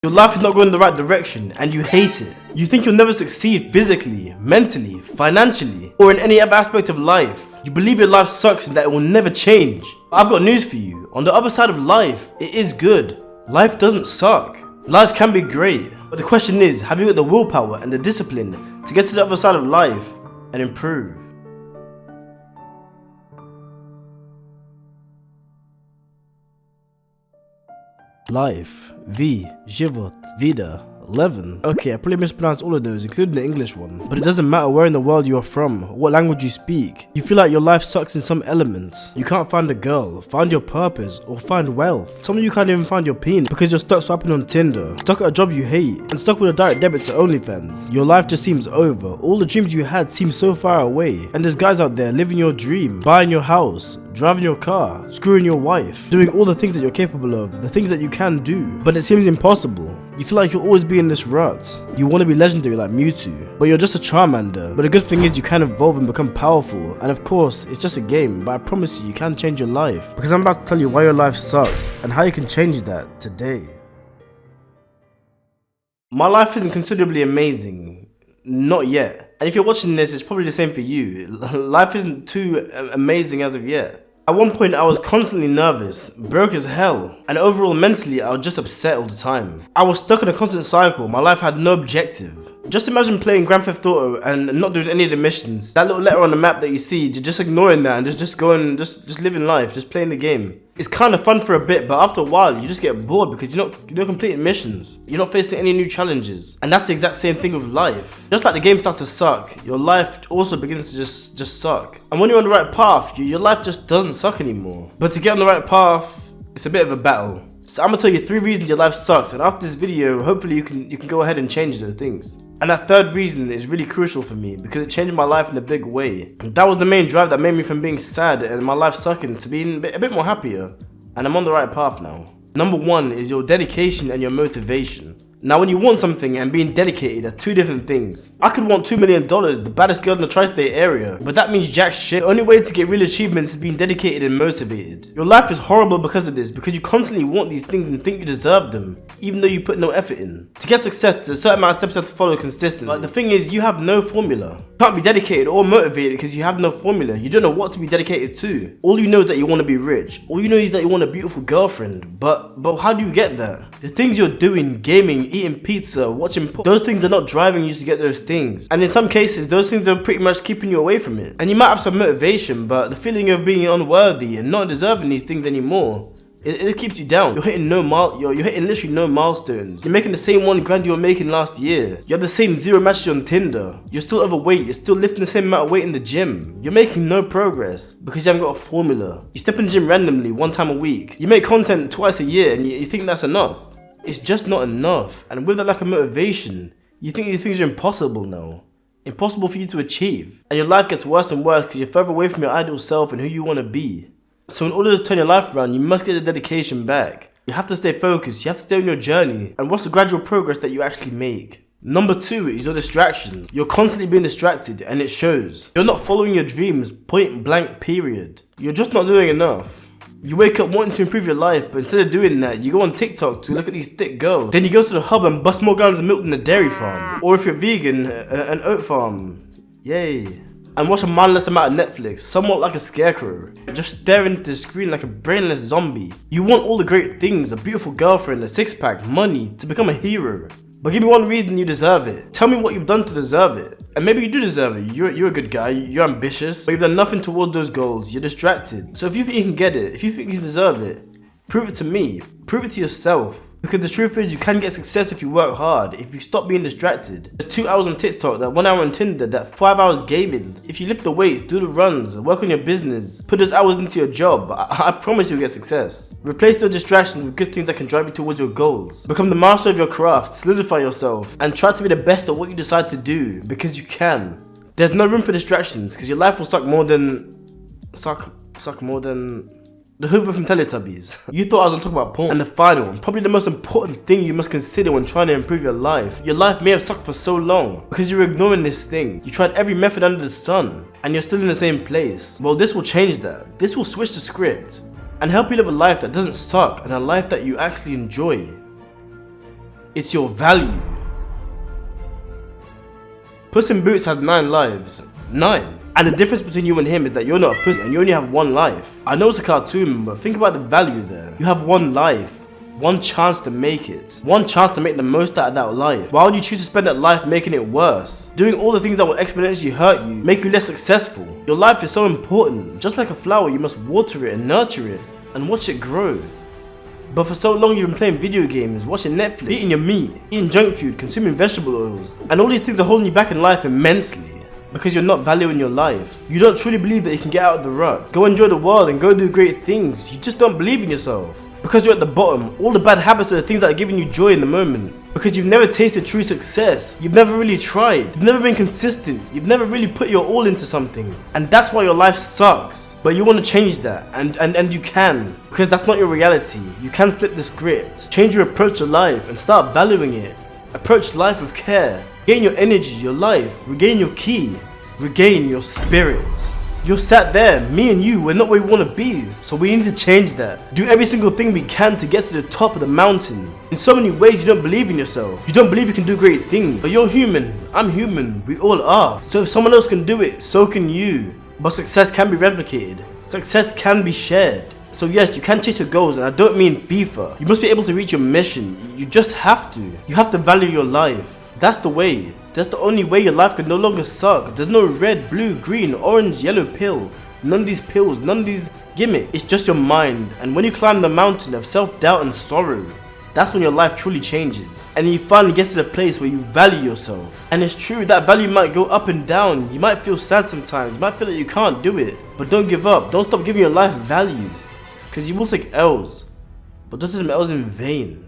Your life is not going in the right direction and you hate it. You think you'll never succeed physically, mentally, financially, or in any other aspect of life. You believe your life sucks and that it will never change. I've got news for you. On the other side of life, it is good. Life doesn't suck. Life can be great. But the question is, have you got the willpower and the discipline to get to the other side of life and improve? Life, život, vida, 11. Okay, I probably mispronounced all of those, including the English one. But it doesn't matter where in the world you are from, what language you speak. You feel like your life sucks in some elements. You can't find a girl, find your purpose, or find wealth. Some of you can't even find your pin because you're stuck swiping on Tinder, stuck at a job you hate, and stuck with a direct debit to OnlyFans. Your life just seems over. All the dreams you had seem so far away. And there's guys out there living your dream, buying your house, driving your car, screwing your wife, doing all the things that you're capable of, the things that you can do. But it seems impossible. You feel like you'll always be in this rut. You want to be legendary like Mewtwo, but you're just a Charmander. But the good thing is you can evolve and become powerful. And of course, it's just a game, but I promise you can change your life. Because I'm about to tell you why your life sucks and how you can change that today. My life isn't considerably amazing. Not yet. And if you're watching this, it's probably the same for you. Life isn't too amazing as of yet. At one point I was constantly nervous, broke as hell, and overall mentally I was just upset all the time. I was stuck in a constant cycle, my life had no objective. Just imagine playing Grand Theft Auto and not doing any of the missions. That little letter on the map that you see, you're just ignoring that and just going, just living life, just playing the game. It's kind of fun for a bit, but after a while you just get bored because you're not completing missions. You're not facing any new challenges. And that's the exact same thing with life. Just like the game starts to suck, your life also begins to just suck. And when you're on the right path, your life just doesn't suck anymore. But to get on the right path, it's a bit of a battle. So I'm gonna tell you 3 reasons your life sucks, and after this video, hopefully you can go ahead and change those things. And that 3rd reason is really crucial for me because it changed my life in a big way. That was the main drive that made me from being sad and my life sucking to being a bit more happier. And I'm on the right path now. Number 1 is your dedication and your motivation. Now when you want something and being dedicated are 2 different things. I could want $2 million, the baddest girl in the tri-state area, but that means jack shit. The only way to get real achievements is being dedicated and motivated. Your life is horrible because of this, because you constantly want these things and think you deserve them, even though you put no effort in. To get success, there's a certain amount of steps you have to follow consistently. But the thing is, you have no formula. You can't be dedicated or motivated because you have no formula. You don't know what to be dedicated to. All you know is that you want to be rich. All you know is that you want a beautiful girlfriend. But how do you get there? The things you're doing, gaming, eating pizza, watching those things are not driving you to get those things. And in some cases, those things are pretty much keeping you away from it. And you might have some motivation, but the feeling of being unworthy and not deserving these things anymore, it keeps you down. You're hitting you're hitting literally no milestones. You're making the same $1 grand you were making last year. You have the same 0 matches on Tinder. You're still overweight. You're still lifting the same amount of weight in the gym. You're making no progress because you haven't got a formula. You step in the gym randomly 1 time a week. You make content twice a year and you think that's enough. It's just not enough. And with that lack of motivation, you think these things are impossible now. Impossible for you to achieve. And your life gets worse and worse because you're further away from your ideal self and who you want to be. So in order to turn your life around, you must get the dedication back. You have to stay focused, you have to stay on your journey, and watch the gradual progress that you actually make. Number 2 is your distractions. You're constantly being distracted and it shows. You're not following your dreams, point blank period. You're just not doing enough. You wake up wanting to improve your life, but instead of doing that, you go on TikTok to look at these thick girls. Then you go to the hub and bust more gallons of milk than a dairy farm. Or if you're vegan, an oat farm. Yay. And watch a mindless amount of Netflix, somewhat like a scarecrow, just staring at the screen like a brainless zombie. You want all the great things, a beautiful girlfriend, a 6-pack, money, to become a hero. But give me 1 reason you deserve it. Tell me what you've done to deserve it. And maybe you do deserve it. You're a good guy, you're ambitious, but you've done nothing towards those goals. You're distracted. So if you think you can get it, if you think you deserve it, prove it to me. Prove it to yourself. Because the truth is, you can get success if you work hard, if you stop being distracted. There's 2 hours on TikTok, that 1 hour on Tinder, that 5 hours gaming. If you lift the weights, do the runs, work on your business, put those hours into your job, I promise you'll get success. Replace those distractions with good things that can drive you towards your goals. Become the master of your craft, solidify yourself, and try to be the best at what you decide to do, because you can. There's no room for distractions, because your life will suck more than the Hoover from Teletubbies. You thought I was gonna talk about porn. And the final, and probably the most important thing you must consider when trying to improve your life. Your life may have sucked for so long because you're ignoring this thing. You tried every method under the sun and you're still in the same place. Well, this will change that. This will switch the script and help you live a life that doesn't suck and a life that you actually enjoy. It's your value. Puss in Boots has 9 lives. 9. And the difference between you and him is that you're not a puss and you only have 1 life. I know it's a cartoon, but think about the value there. You have 1 life. 1 chance to make it. 1 chance to make the most out of that life. Why would you choose to spend that life making it worse? Doing all the things that will exponentially hurt you, make you less successful. Your life is so important. Just like a flower, you must water it and nurture it and watch it grow. But for so long you've been playing video games, watching Netflix, eating your meat, eating junk food, consuming vegetable oils, and all these things are holding you back in life immensely. Because you're not valuing your life. You don't truly believe that you can get out of the rut. Go enjoy the world and go do great things. You just don't believe in yourself. Because you're at the bottom, all the bad habits are the things that are giving you joy in the moment. Because you've never tasted true success. You've never really tried. You've never been consistent. You've never really put your all into something. And that's why your life sucks. But you want to change that. And you can. Because that's not your reality. You can flip the script. Change your approach to life and start valuing it. Approach life with care. Gain your energy, your life. Regain your ki. Regain your spirit. You're sat there, me and you, we're not where we want to be, so we need to change that. Do every single thing we can to get to the top of the mountain. In so many ways you don't believe in yourself. You don't believe you can do great things, but you're human, I'm human, we all are. So if someone else can do it, so can you. But success can be replicated. Success can be shared. So yes, you can chase your goals, and I don't mean FIFA. You must be able to reach your mission. You just have to. You have to value your life. That's the way. That's the only way your life can no longer suck. There's no red, blue, green, orange, yellow pill. None of these pills, none of these gimmicks. It's just your mind. And when you climb the mountain of self-doubt and sorrow, that's when your life truly changes. And you finally get to the place where you value yourself. And it's true, that value might go up and down. You might feel sad sometimes. You might feel like you can't do it. But don't give up. Don't stop giving your life value. Because you will take L's. But don't take them L's in vain.